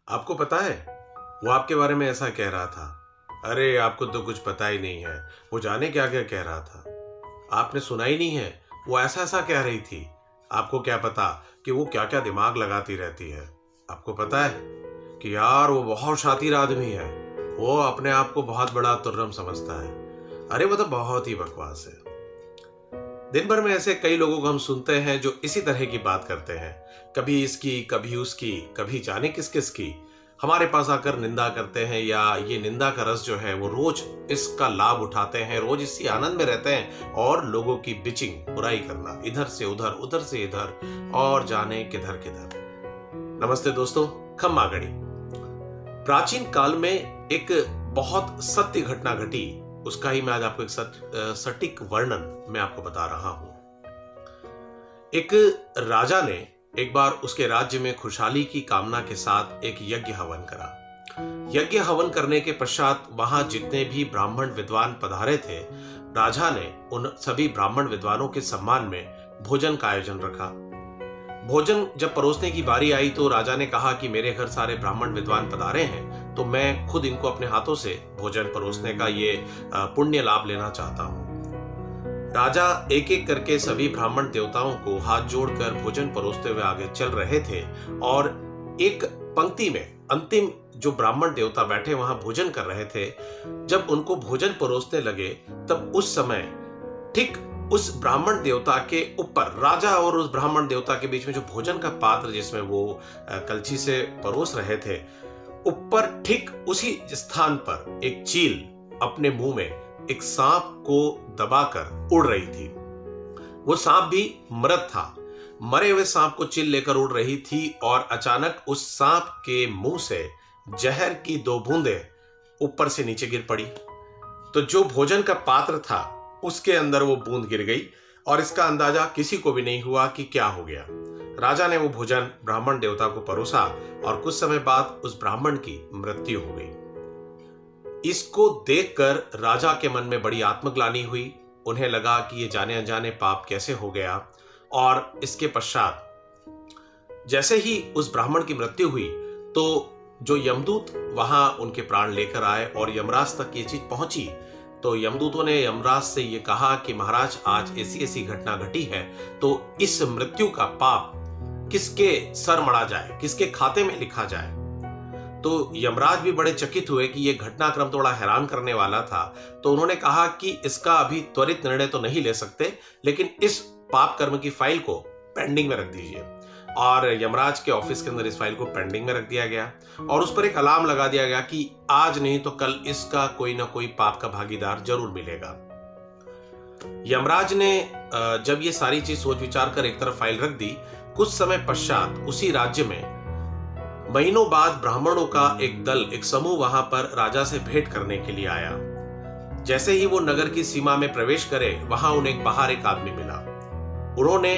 आपको पता है, वो आपके बारे में ऐसा कह रहा था। अरे आपको तो कुछ पता ही नहीं है, वो जाने क्या क्या कह रहा था। आपने सुना ही नहीं है, वो ऐसा ऐसा कह रही थी। आपको क्या पता कि वो क्या क्या दिमाग लगाती रहती है। आपको पता है कि यार वो बहुत शातिर आदमी है। वो अपने आप को बहुत बड़ा तुर्रम समझता है। अरे वो तो बहुत ही बकवास है। दिन भर में ऐसे कई लोगों को हम सुनते हैं जो इसी तरह की बात करते हैं, कभी इसकी कभी उसकी, कभी जाने किस किस की। हमारे पास आकर निंदा करते हैं, या ये निंदा का रस जो है वो रोज इसका लाभ उठाते हैं, रोज इसी आनंद में रहते हैं और लोगों की बिचिंग, बुराई करना, इधर से उधर, उधर से इधर, और जाने किधर किधर। नमस्ते दोस्तों, खम्मा गणी। प्राचीन काल में एक बहुत सत्य घटना घटी, उसका ही मैं आज आपको एक सटीक वर्णन मैं आपको बता रहा हूं। एक राजा ने एक बार उसके राज्य में खुशहाली की कामना के साथ एक यज्ञ हवन करा। यज्ञ हवन करने के पश्चात वहां जितने भी ब्राह्मण विद्वान पधारे थे, राजा ने उन सभी ब्राह्मण विद्वानों के सम्मान में भोजन का आयोजन रखा। भोजन जब परोसने की बारी आई तो राजा ने कहा कि मेरे घर सारे ब्राह्मण विद्वान पधारे हैं, तो मैं खुद इनको अपने हाथों से भोजन परोसने का ये पुण्य लाभ लेना चाहता हूं। राजा एक एक करके सभी ब्राह्मण देवताओं को हाथ जोड़कर भोजन परोसते हुए आगे चल रहे थे, और एक पंक्ति में अंतिम जो ब्राह्मण देवता बैठे वहां भोजन कर रहे थे, जब उनको भोजन परोसने लगे तब उस समय ठीक उस ब्राह्मण देवता के ऊपर, राजा और उस ब्राह्मण देवता के बीच में जो भोजन का पात्र जिसमें वो कलछी से परोस रहे थे, ऊपर ठीक उसी स्थान पर एक चील अपने मुंह में एक सांप को दबाकर उड़ रही थी। वो सांप भी मृत था। मरे हुए सांप को चील लेकर उड़ रही थी, और अचानक उस सांप के मुंह से जहर की 2 बूंदें ऊपर से नीचे गिर पड़ी। तो जो भोजन का पात्र था उसके अंदर वो बूंद गिर गई, और इसका अंदाजा किसी को भी नहीं हुआ कि क्या हो गया। राजा ने वो भोजन ब्राह्मण देवता को परोसा, और कुछ समय बाद उस ब्राह्मण की मृत्यु हो गई। इसको देखकर राजा के मन में बड़ी आत्मग्लानि हुई। उन्हें लगा कि ये जाने अनजाने पाप कैसे हो गया। और इसके पश्चात जैसे ही उस ब्राह्मण की मृत्यु हुई तो जो यमदूत वहां उनके प्राण लेकर आए और यमराज तक ये चीज पहुंची, तो यमदूतों ने यमराज से ये कहा कि महाराज, आज ऐसी ऐसी घटना घटी है, तो इस मृत्यु का पाप किसके सर मढ़ा जाए, किसके खाते में लिखा जाए। तो यमराज भी बड़े चकित हुए कि यह घटनाक्रम थोड़ा हैरान करने वाला था। तो उन्होंने कहा कि इसका अभी त्वरित निर्णय तो नहीं ले सकते, लेकिन इस पाप कर्म की फाइल को पेंडिंग में रख दीजिए। और यमराज के ऑफिस के अंदर इस फाइल को पेंडिंग में रख दिया गया, और उस पर एक अलार्म लगा दिया गया कि आज नहीं तो कल इसका कोई ना कोई पाप का भागीदार जरूर मिलेगा। यमराज ने जब ये सारी चीज सोच विचार कर एक तरफ फाइल रख दी, कुछ समय पश्चात उसी राज्य में महीनों बाद ब्राह्मणों का एक दल, एक समूह वहां पर राजा से भेंट करने के लिए आया। जैसे ही वो नगर की सीमा में प्रवेश करे, वहां उन्हें बाहर एक आदमी मिला। उन्होंने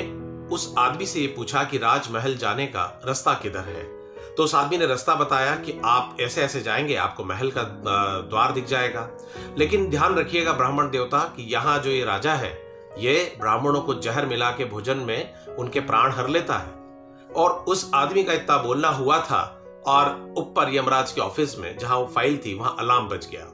उस आदमी से ये पूछा कि राजमहल जाने का रास्ता किधर है। तो उस आदमी ने रास्ता बताया कि आप ऐसे ऐसे जाएंगे, आपको महल का द्वार दिख जाएगा। लेकिन ध्यान रखिएगा ब्राह्मण देवता कि यहाँ जो ये राजा है, ये ब्राह्मणों को जहर मिला के भोजन में उनके प्राण हर लेता है। और उस आदमी का इतना बोलना हुआ था, और ऊपर यमराज के ऑफिस में जहां वो फाइल थी वहां अलार्म बज गया।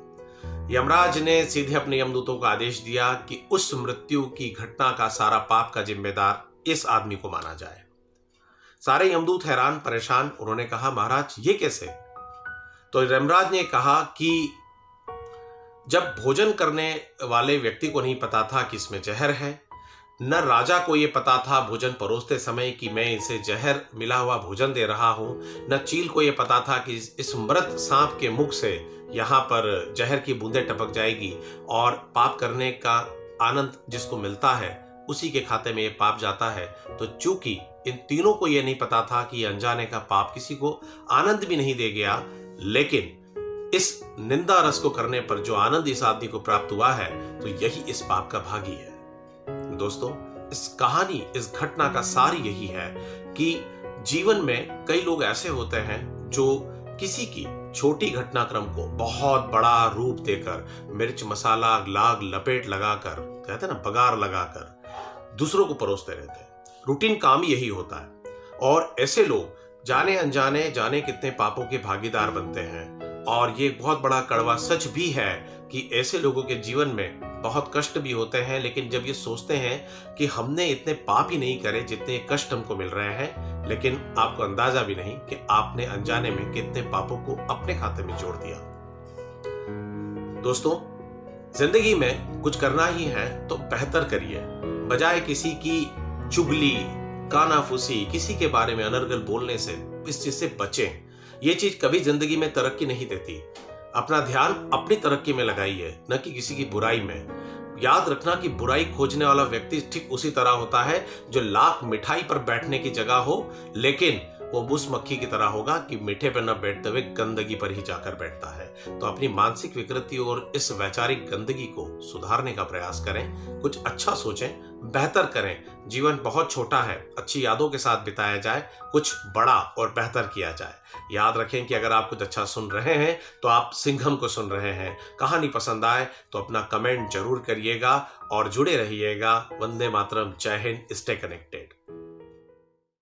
यमराज ने सीधे अपने यमदूतों को आदेश दिया कि उस मृत्यु की घटना का सारा पाप का जिम्मेदार इस आदमी को माना जाए। सारे यमदूत हैरान परेशान। उन्होंने कहा, महाराज ये कैसे? तो यमराज ने कहा कि जब भोजन करने वाले व्यक्ति को नहीं पता था कि इसमें जहर है, न राजा को यह पता था भोजन परोसते समय कि मैं इसे जहर मिला हुआ भोजन दे रहा हूं, न चील को यह पता था कि इस मृत सांप के मुख से यहां पर जहर की बूंदें टपक जाएगी, और पाप करने का आनंद जिसको मिलता है उसी के खाते में ये पाप जाता है। तो चूंकि इन तीनों को यह नहीं पता था कि अनजाने का पाप किसी को आनंद भी नहीं दे गया, लेकिन इस निंदा रस को करने पर जो आनंद इस आदमी को प्राप्त हुआ है, तो यही इस पाप का भागी है। दोस्तों, इस कहानी, इस घटना का सार यही है कि जीवन में कई लोग ऐसे होते हैं जो किसी की छोटी घटनाक्रम को बहुत बड़ा रूप देकर, मिर्च मसाला लाग लपेट लगाकर, कहते हैं ना, बगार लगाकर दूसरों को परोसते रहते हैं। रूटीन काम यही होता है। और ऐसे लोग जाने अनजाने जाने कितने पापों के भागीदार बनते हैं। और ये बहुत बड़ा कड़वा सच भी है कि ऐसे लोगों के जीवन में बहुत कष्ट भी होते हैं, लेकिन जब ये सोचते हैं कि हमने इतने पाप ही नहीं करे जितने कष्ट हमको मिल रहे हैं, लेकिन आपको अंदाजा भी नहीं कि आपने अनजाने में कितने पापों को अपने खाते में जोड़ दिया। दोस्तों, जिंदगी में कुछ करना ही है तो बेहतर करिए, बजाय किसी की चुगली, कानाफूसी, किसी के बारे में अनर्गल बोलने से इस चीज से बचें। ये चीज कभी जिंदगी में तरक्की नहीं देती। अपना ध्यान अपनी तरक्की में लगाइए, न कि किसी की बुराई में। याद रखना कि बुराई खोजने वाला व्यक्ति ठीक उसी तरह होता है जो लाख मिठाई पर बैठने की जगह हो, लेकिन वो मूस मक्खी की तरह होगा कि मीठे पर न बैठते हुए गंदगी पर ही जाकर बैठता है। तो अपनी मानसिक विकृति और इस वैचारिक गंदगी को सुधारने का प्रयास करें, कुछ अच्छा सोचें, बेहतर करें। जीवन बहुत छोटा है, अच्छी यादों के साथ बिताया जाए, कुछ बड़ा और बेहतर किया जाए। याद रखें कि अगर आप कुछ अच्छा सुन रहे हैं तो आप सिंघम को सुन रहे हैं। कहानी पसंद आए तो अपना कमेंट जरूर करिएगा और जुड़े रहिएगा। वंदे मातरम, जय हिंद, स्टे कनेक्टेड।